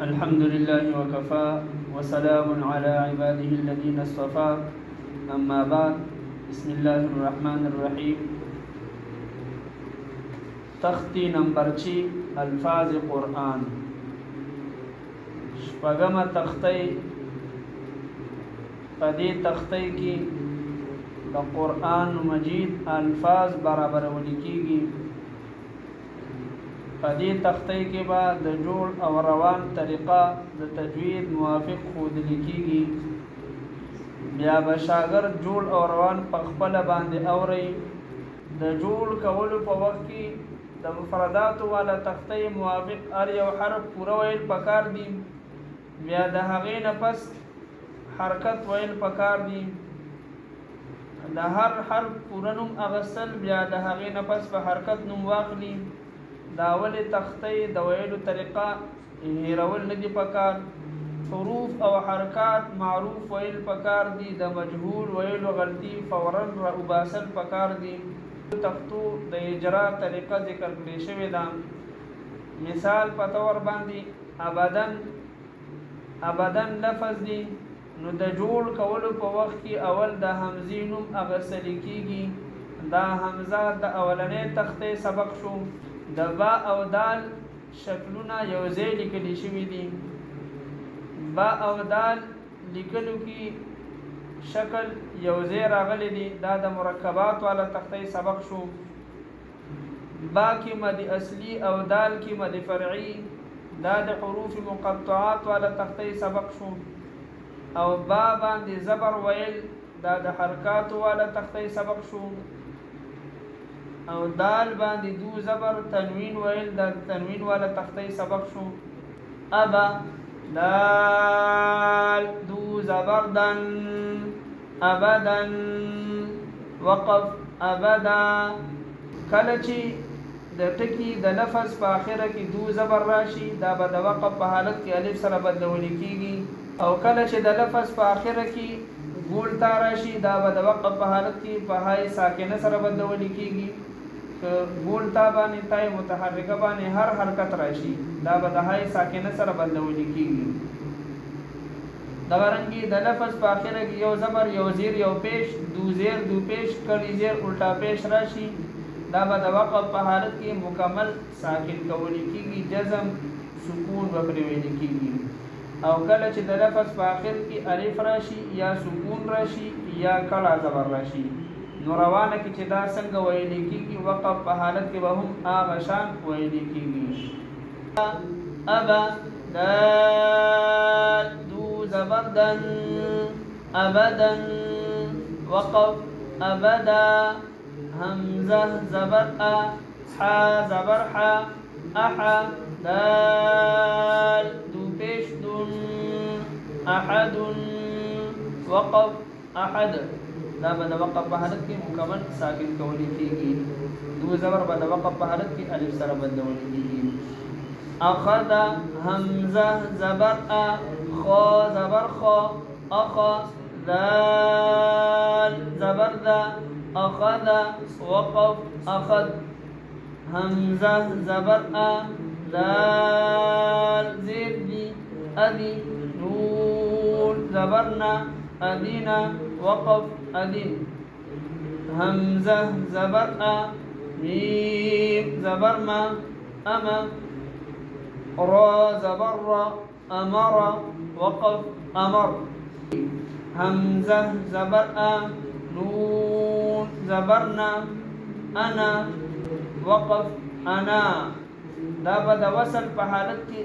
الحمد لله وكفى وسلام على عباده الذين اصطفى أما بعد بسم الله الرحمن الرحيم تختی نمبر 6 الفاظ قرآن شپږمه تختی پدې تختی کې د قرآن مجید الفاظ برابرول کېږي. پدې تختی کې به د جوړ او روان طریقه د تجوید موافق ښودل کېږي. بیا به شاګرد جوړ او روان په خپل باندې اوري. د جوړ کولو په وخت کې د مفردات والا تختی موافق هر یو حرف پوره ویل پکار دي. بیا د هغې نه پس حرکت ویل پکار دي. د هر حرف پوره نوم اغستل، بیا د هغې نه پس په حرکت نوم واخلي. دا ولې تختی د ویلو طریقه هیرول نه دي پکار. حروف او حرکات معروف ویل پکار دي. د مجهول ویلو غلطي فورا را وباسل پکار دي. تختو د اجرا طریقه ذکر کړې شوې ده. مثال په تور باندې ابدن لفظ دی، نو د جوړ کولو په وخت کې اول د حمزې نوم اغوستل کېږي. دا حمزه د اولنۍ تختې سبق شو. د با او دال شکلونه یو ځای لیکل شوي دي. با او دال لیکلو کې شکل یو ځای راغلی دی. دا د مرکبات والا تختې سبق شو. با کې مد اصلي او دال کې مد فرعي. دا د حروف مقطعات والا تختې سبق شو. او با باندې زبر ویل دا د حرکات والا تختې سبق شو. او دال باندې دو زبر تنوین ویل دا تنوین والا تختې سبق شو. ابا دال دو زبر دن ابدن وقف ابدا. کله چې د ټکی د لفظ په اخره کې دو زبر راشي، دا به د وقف په حالت کې الف سره بدلول کېږي. او کله چې د لفظ په اخره کې ګول تا راشي، دا به د وقف په حالت کې په هاي ساکنه سره بدلول کېږي. ګول تا باندې تای متحرکه باندې هر حرکت راشي، دا به د هاي ساکنه سره بدلول کېږي. دغرنګي د لفظ په اخره کې یو زبر یو زیر یو پیش دو زیر دو پیش کلی زیر الټا پیش راشي، دا به د وقف په حالت کې مکمل ساکن کول کېږي. جزم سکون به پرې ویل کېږي. او کله چې د لفظ په اخر کې الف راشي یا سکون راشي یا کړه زبر راشي، نو روانه کې چې دا څنګه ویل کېږي، وقف په حالت کې به هم هغه شان ویل کېږي. ابا دال دو زبردن ابدن وقف ابدا. همزه زبر ا حا زبر حا احا دال دو پیش دن احد وقف احد. دا به د وقف په حالت کې مکمل ساکن کولی کېږي. دو زبر به د وقف په حالت کې الف سره بدلول کېږي. اخذ همزه زبر ا خا زبر خا اخا دال زبر ذا اخذ وقف اخذ. همزه زبر ا دال زیر دی ادی نون زبرنا ادینا وقف ادین. همزه زبر ا میم زبر ما اما را زبر را امر وقف امر. همزه زبر ا نون زبرنا انا وقف انا. دا به د وصل په حالت کې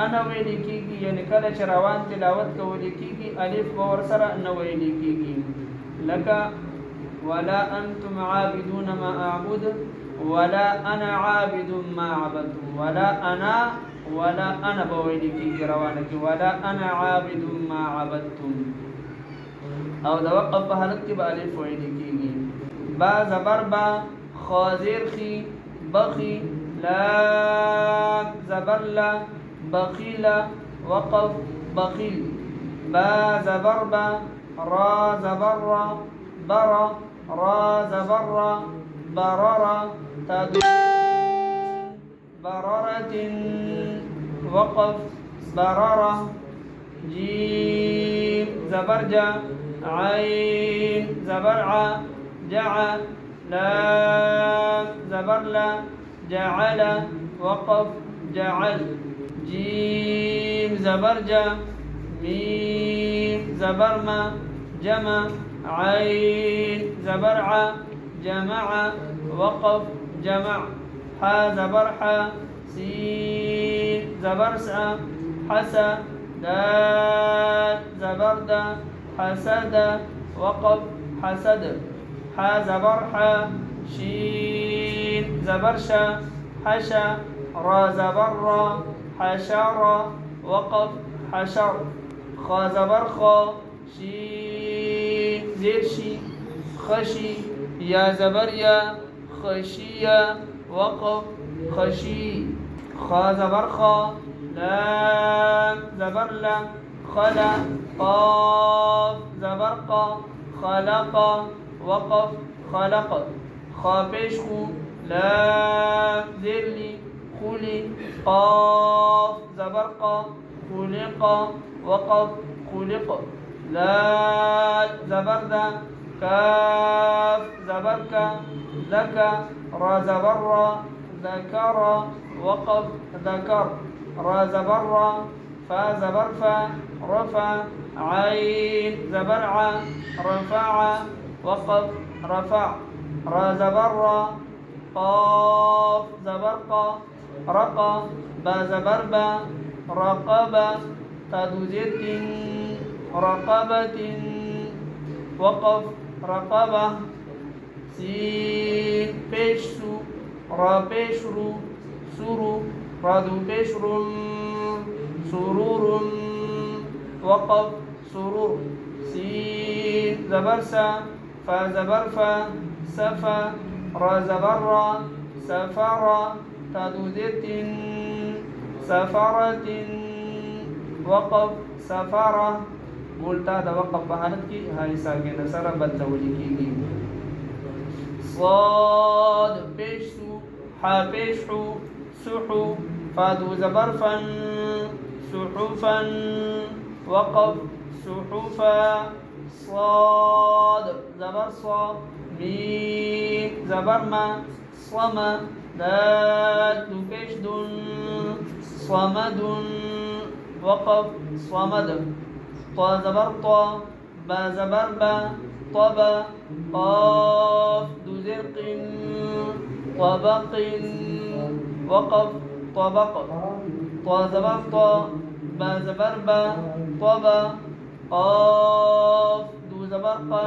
انا ویل کېږي، یعنی کله چې روان تلاوت کول کېږي الف به ورسره نه ویل کېږي. لکه ولا انتم عابدون ما اعبد ولا انا عابد ما عبدتم. ولا انا به ویل کېږي روانه کې ولا انا عابد ما عبدتم. او د وقف په حالت کې به الف ویل کېږي. با زبر با خا زیر خي بخي لام زبر لا بخيل وقف بخيل. با زبر با را زبر را بر را زبر را برر تدور بررة وقف بررة جيم زبرجة عين زبرعة جعل لام زبرلة جعل وقف جعل جيم زبرجة ميم زبرمة جمع عين زبرعة جمع وقف جمع حا زبرحة سين زبرسة حسى دال زبردة حسد وقف حسد حا زبرحة شين زبرشة حشى را زبرة حشر وقف حشر خا زبرخة شين زرشي خشي يا زبريا خشية وقف خشي خا زبرخة لام زبرلة خلا قاف زبرقة خلق وقف خلق خا بيشخو لام زرلي خلي قاف زبرقة خلق وقف خلق لا زبردة كاف زبركة لك را زبرة ذكر وقف ذكر را زبرة فا زبرفة رفع عين زبرعة رفع وقف رفع را زبرة قاف زبرقة رقى با زبربة رقبة تدوزت رقبة وقف رقبة سين بيشسو را بيشرو سرو رادو بيشر سرور وقف سرور سين زبرسة فا زبرفة سفا را زبرة سفرة تدوزت سفرة وقف سفرة قلت هذا وقف بحالتك هاي ساكنة سر بدلولي كيجي صاد بيشسو حا بيشحو سحو فادو زبرفا سحفا وقف سحفا صاد زبرصا ميم زبرما صما دال دكشد صمد وقف صمد طا زبرطا با زبربا طبا قاف ذو زرق طبق وقف طبق طا زبرطا با زبربا طبا قاف ذو زبرقا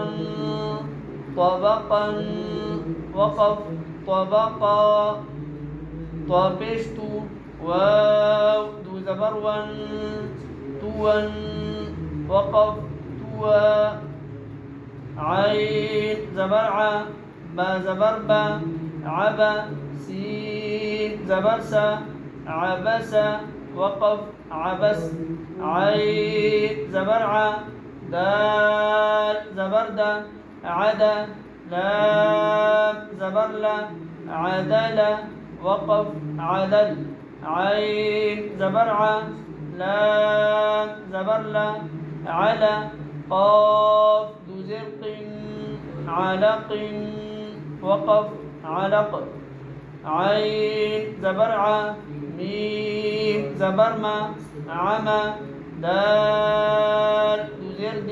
طبقا وقف طبقا طابشت واو ذو زبروا توا وقف توا عين زبرعة با زبربا عبا سين زبرسة عبسة وقف عبس عين زبرعة دال زبردة عدا لام زبرلة عدلة وقف عدل عين زبرعة لام زبرلة على قاف ذو زرق علق وقف علق عين زبرعة ميم زبرمة عمى دال ذو زرد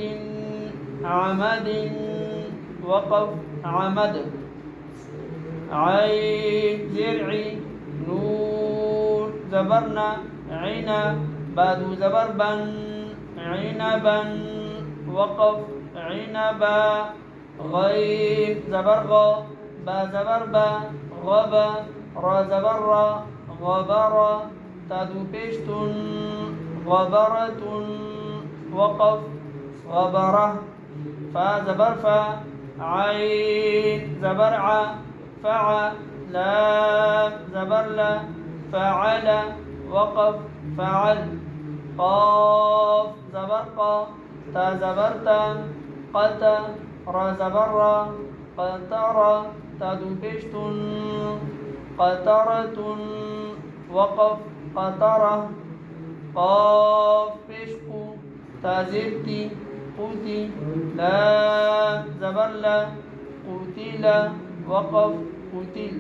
عمد وقف عمد عين زرعي نون زبرنا عنا بادو زبربا عنبا وقف عنبا غيب زبرغا با زبربا غبا را زبرا غبرا تدو بيشتن غبرة وقف غبرة فا زبرفا عين زبرعة فعل لام زبرلة فعل وقف فعل قاف زبرقة تا زبرتا قتا را زبرة قطرة تدو بيشتن قطرة وقف قطرة قاف پیش قو تا زیر تی قوتی لام زبر لا قوتیل وقف قوتیل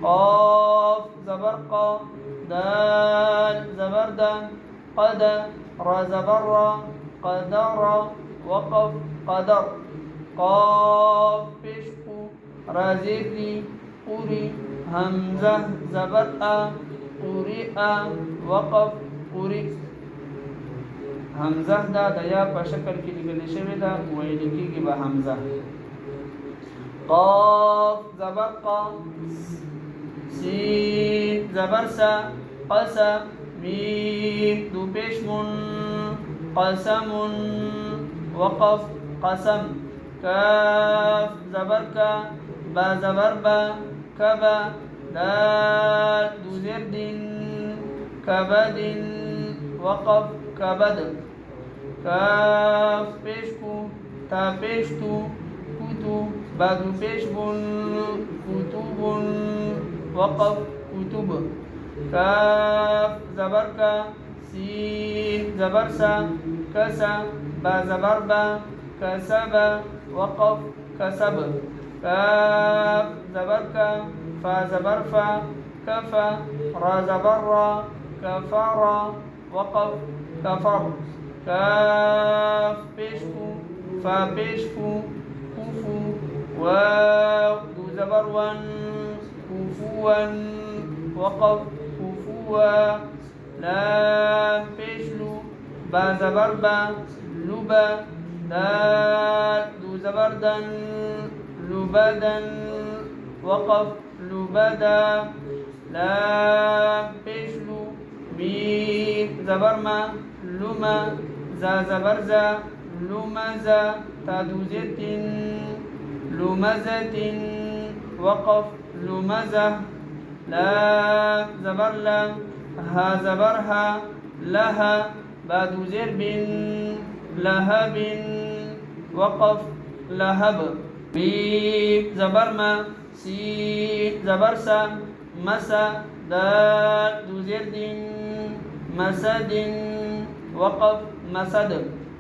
قاف زبر قا دال زبر دا قد را زبر را قدر وقف قدر قاف پیش قو را زیر تی قوری همزه زبر قوری وقف قوری همزه دا د یا په شکل کې لیکل شوی دا ویل کېږي به همزه قاف زبر قا سین زبر سا قسا میم دو پیش من قسم وقف قسم کاف زبر کا با زبر با کبا دال دو زیر دین کبد وقف کبد کاف پیش کو تا پیش تو کوتو بعدو پیش بون کتب وقف کتب کاف زبر کا سین زبر سا کسا با زبر با کسب وقف کسب کاف زبر کا فا زبر فا کفا را زبر را کفر وقف کفر کاف پیش کو فا پیش کو کوفو واو دو زبر ون کوفوا وقف کوفوا لام پیش لو با زبر با لبا دال دو زبر دن لبدن وقف لبدا لام پیش لو میم زبر ما لما زا زبر زا لمزة تدوزة لمزة وقف لمزة لام زبر لا ها زبرها لها بعد زرب لهب وقف لهب ميم زبر ما سين زبر سا مسا دال دو زرد مسد وقف مسد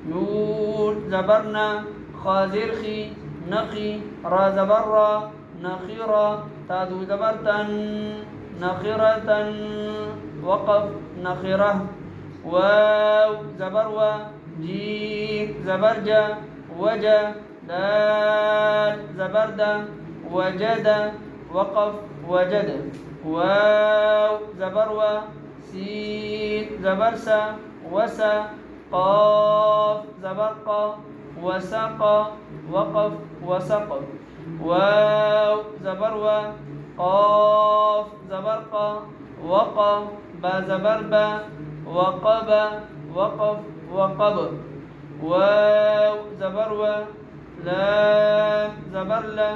نون زبرنا خازر خي نخي را زبر را نخيرا تادو زبرتن نخيرة وقف نخيرة واو زبر و جيم زبرجا وجا دال زبردا وجد وقف وجد واو زبر و سين زبرسا وسا قاف زبرق وسق وقف وسق واو زبر و قاف زبرق وق با زبرب وقب وقف وقب واو زبر و لام زبر لا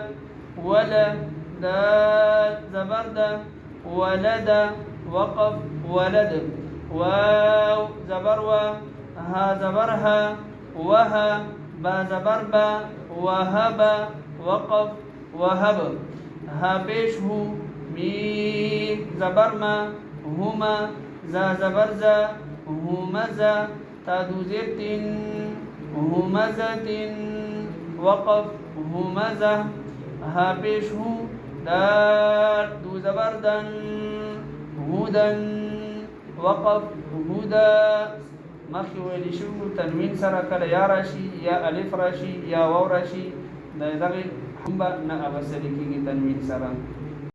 ولا دال زبرد ولد وقف ولد واو زبر و ها زبرها وها با زبربا وهب وقف وهب ها پیش هو میم زبرما هما زا زبرزا همزا تادو زرتن همزة وقف همزة ها پیش هو دال دو زبردن هودن وقف هودا مخي ویلی شو تنوین سره کله یا راشي یا الف راشي یا واو راشي دغه هم به نه ابسری کیږي تنوین سره